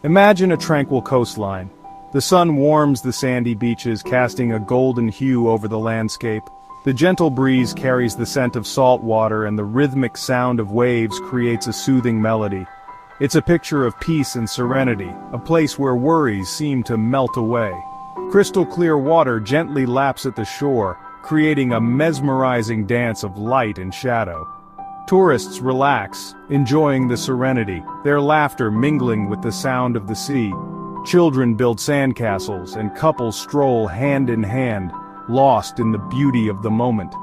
Imagine a tranquil coastline. The sun warms the sandy beaches, casting a golden hue over the landscape. The gentle breeze carries the scent of salt water, and the rhythmic sound of waves creates a soothing melody. It's a picture of peace and serenity, a place where worries seem to melt away. Crystal clear water gently laps at the shore, creating a mesmerizing dance of light and shadow. Tourists relax, enjoying the serenity, their laughter mingling with the sound of the sea. Children build sandcastles, and couples stroll hand in hand, lost in the beauty of the moment.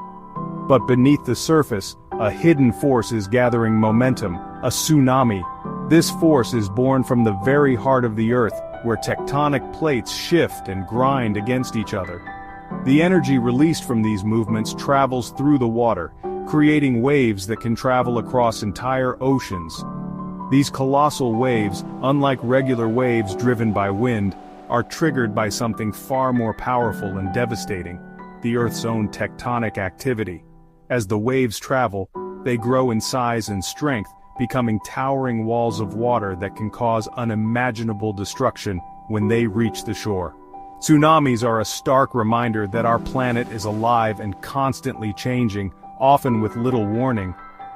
But beneath the surface, a hidden force is gathering momentum, a tsunami. This force is born from the very heart of the earth, where tectonic plates shift and grind against each other. The energy released from these movements travels through the water, creating waves that can travel across entire oceans. These colossal waves, unlike regular waves driven by wind, are triggered by something far more powerful and devastating: the Earth's own tectonic activity. As the waves travel, they grow in size and strength, becoming towering walls of water that can cause unimaginable destruction when they reach the shore. Tsunamis are a stark reminder that our planet is alive and constantly changing, often with little warning.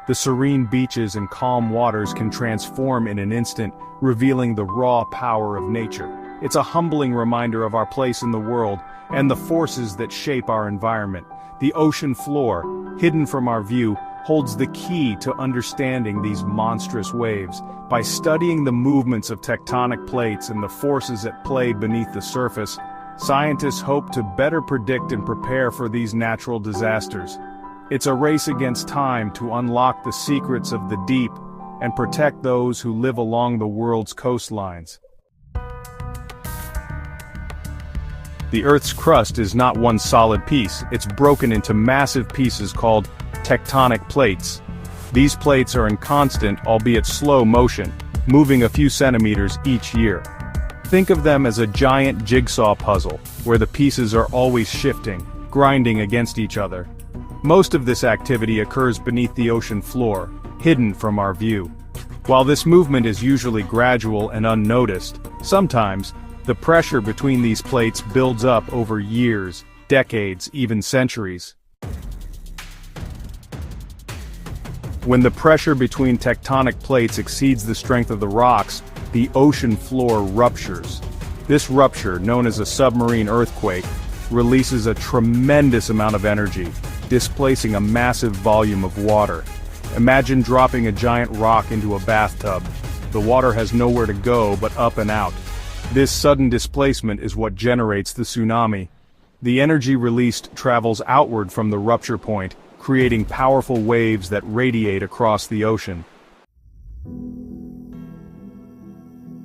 The serene beaches and calm waters can transform in an instant, revealing the raw power of nature. It's a humbling reminder of our place in the world and the forces that shape our environment. The ocean floor, hidden from our view, holds the key to understanding these monstrous waves. By studying the movements of tectonic plates and the forces at play beneath the surface, scientists hope to better predict and prepare for these natural disasters. It's a race against time to unlock the secrets of the deep and protect those who live along the world's coastlines. The Earth's crust is not one solid piece, it's broken into massive pieces called tectonic plates. These plates are in constant, albeit slow motion, moving a few centimeters each year. Think of them as a giant jigsaw puzzle, where the pieces are always shifting, grinding against each other. Most of this activity occurs beneath the ocean floor, hidden from our view. While this movement is usually gradual and unnoticed, sometimes, the pressure between these plates builds up over years, decades, even centuries. When the pressure between tectonic plates exceeds the strength of the rocks, the ocean floor ruptures. This rupture, known as a submarine earthquake, releases a tremendous amount of energy, displacing a massive volume of water. Imagine dropping a giant rock into a bathtub. The water has nowhere to go but up and out. This sudden displacement is what generates the tsunami. The energy released travels outward from the rupture point, creating powerful waves that radiate across the ocean.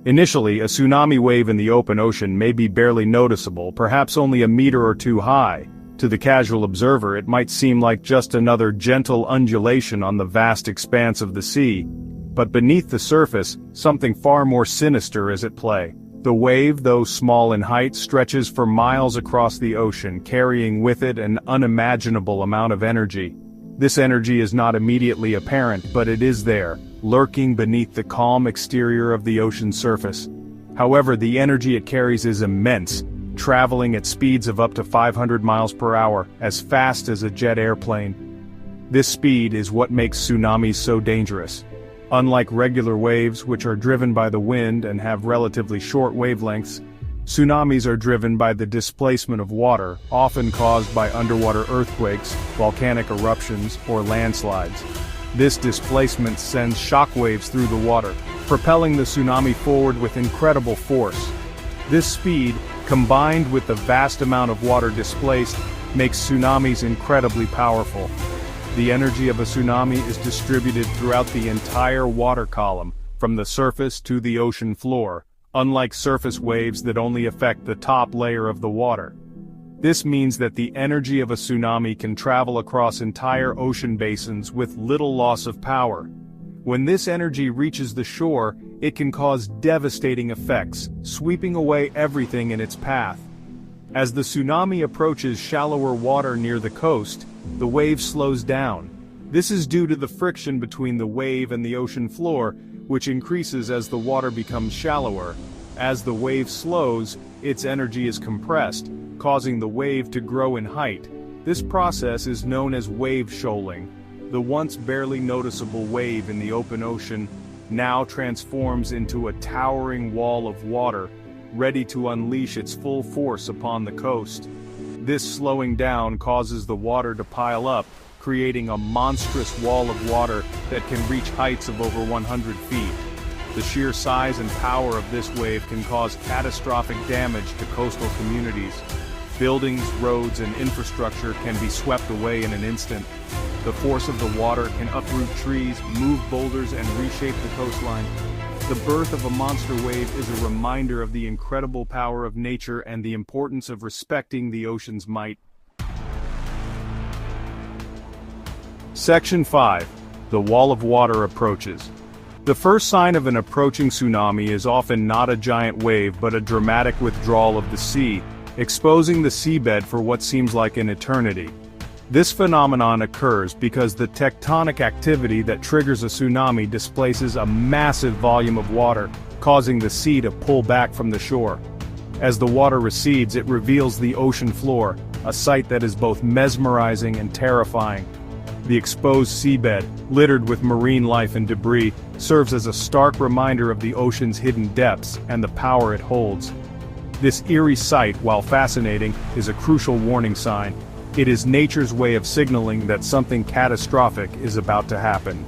Initially, a tsunami wave in the open ocean may be barely noticeable, perhaps only a meter or two high. To the casual observer, it might seem like just another gentle undulation on the vast expanse of the sea. But beneath the surface, something far more sinister is at play. The wave, though small in height, stretches for miles across the ocean, carrying with it an unimaginable amount of energy. This energy is not immediately apparent, but it is there, lurking beneath the calm exterior of the ocean's surface. However, the energy it carries is immense, traveling at speeds of up to 500 miles per hour, as fast as a jet airplane. This speed is what makes tsunamis so dangerous. Unlike regular waves, which are driven by the wind and have relatively short wavelengths, tsunamis are driven by the displacement of water, often caused by underwater earthquakes, volcanic eruptions, or landslides. This displacement sends shockwaves through the water, propelling the tsunami forward with incredible force. This speed, combined with the vast amount of water displaced, makes tsunamis incredibly powerful. The energy of a tsunami is distributed throughout the entire water column, from the surface to the ocean floor, unlike surface waves that only affect the top layer of the water. This means that the energy of a tsunami can travel across entire ocean basins with little loss of power. When this energy reaches the shore, it can cause devastating effects, sweeping away everything in its path. As the tsunami approaches shallower water near the coast, the wave slows down. This is due to the friction between the wave and the ocean floor, which increases as the water becomes shallower. As the wave slows, its energy is compressed, causing the wave to grow in height. This process is known as wave shoaling. The once barely noticeable wave in the open ocean now transforms into a towering wall of water, ready to unleash its full force upon the coast. This slowing down causes the water to pile up, creating a monstrous wall of water that can reach heights of over 100 feet. The sheer size and power of this wave can cause catastrophic damage to coastal communities. Buildings, roads, and infrastructure can be swept away in an instant. The force of the water can uproot trees, move boulders, and reshape the coastline. The birth of a monster wave is a reminder of the incredible power of nature and the importance of respecting the ocean's might. Section 5. The wall of water approaches. The first sign of an approaching tsunami is often not a giant wave but a dramatic withdrawal of the sea, exposing the seabed for what seems like an eternity. This phenomenon occurs because the tectonic activity that triggers a tsunami displaces a massive volume of water, causing the sea to pull back from the shore. As the water recedes, it reveals the ocean floor, a sight that is both mesmerizing and terrifying. The exposed seabed, littered with marine life and debris, serves as a stark reminder of the ocean's hidden depths and the power it holds. This eerie sight, while fascinating, is a crucial warning sign. It is nature's way of signaling that something catastrophic is about to happen.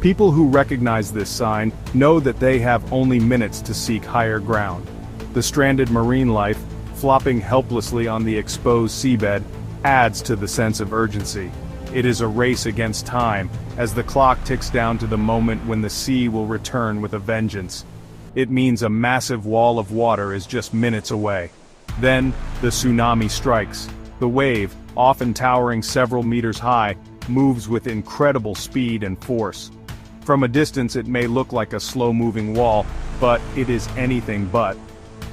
People who recognize this sign know that they have only minutes to seek higher ground. The stranded marine life, flopping helplessly on the exposed seabed, adds to the sense of urgency. It is a race against time, as the clock ticks down to the moment when the sea will return with a vengeance. It means a massive wall of water is just minutes away. Then, the tsunami strikes. The wave, often towering several meters high, moves with incredible speed and force. From a distance it may look like a slow-moving wall, but it is anything but.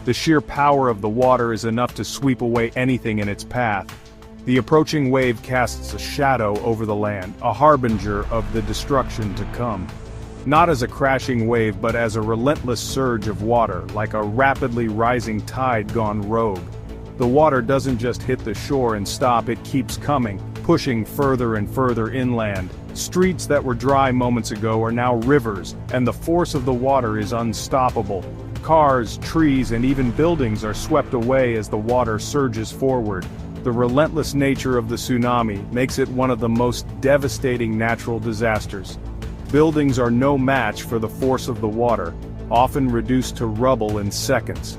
The sheer power of the water is enough to sweep away anything in its path. The approaching wave casts a shadow over the land, a harbinger of the destruction to come. Not as a crashing wave but as a relentless surge of water, like a rapidly rising tide gone rogue. The water doesn't just hit the shore and stop, it keeps coming, pushing further and further inland. Streets that were dry moments ago are now rivers, and the force of the water is unstoppable. Cars, trees, and even buildings are swept away as the water surges forward. The relentless nature of the tsunami makes it one of the most devastating natural disasters. Buildings are no match for the force of the water, often reduced to rubble in seconds.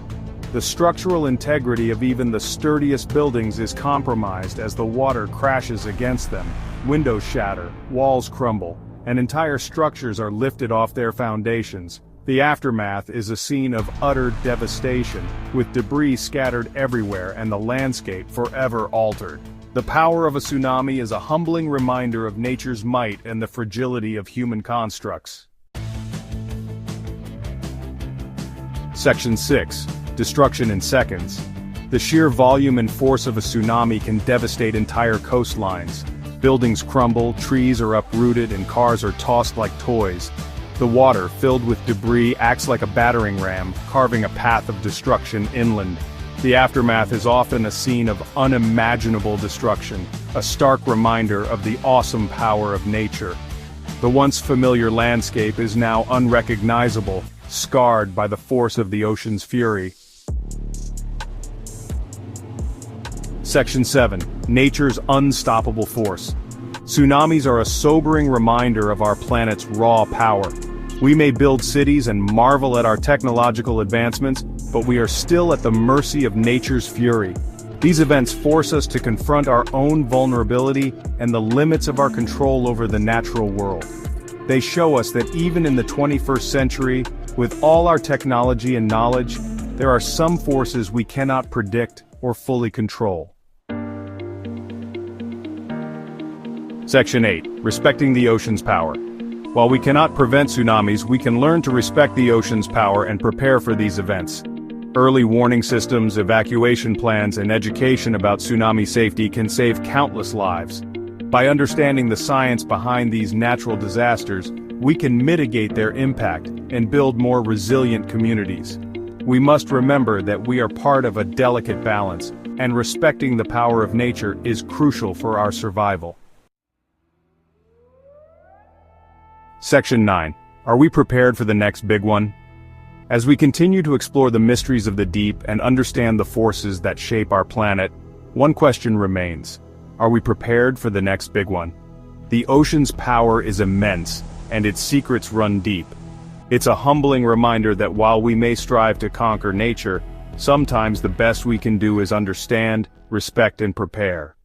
The structural integrity of even the sturdiest buildings is compromised as the water crashes against them. Windows shatter, walls crumble, and entire structures are lifted off their foundations. The aftermath is a scene of utter devastation, with debris scattered everywhere and the landscape forever altered. The power of a tsunami is a humbling reminder of nature's might and the fragility of human constructs. Section 6. Destruction in seconds. The sheer volume and force of a tsunami can devastate entire coastlines. Buildings crumble, trees are uprooted, and cars are tossed like toys. The water, filled with debris, acts like a battering ram, carving a path of destruction inland. The aftermath is often a scene of unimaginable destruction, a stark reminder of the awesome power of nature. The once familiar landscape is now unrecognizable, scarred by the force of the ocean's fury. Section 7. Nature's unstoppable force. Tsunamis are a sobering reminder of our planet's raw power. We may build cities and marvel at our technological advancements, but we are still at the mercy of nature's fury. These events force us to confront our own vulnerability and the limits of our control over the natural world. They show us that even in the 21st century, with all our technology and knowledge, there are some forces we cannot predict or fully control. Section 8. Respecting the ocean's power. While we cannot prevent tsunamis, we can learn to respect the ocean's power and prepare for these events. Early warning systems, evacuation plans, and education about tsunami safety can save countless lives. By understanding the science behind these natural disasters, we can mitigate their impact and build more resilient communities. We must remember that we are part of a delicate balance, and respecting the power of nature is crucial for our survival. Section 9. Are we prepared for the next big one? As we continue to explore the mysteries of the deep and understand the forces that shape our planet, one question remains. Are we prepared for the next big one? The ocean's power is immense, and its secrets run deep. It's a humbling reminder that while we may strive to conquer nature, sometimes the best we can do is understand, respect, and prepare.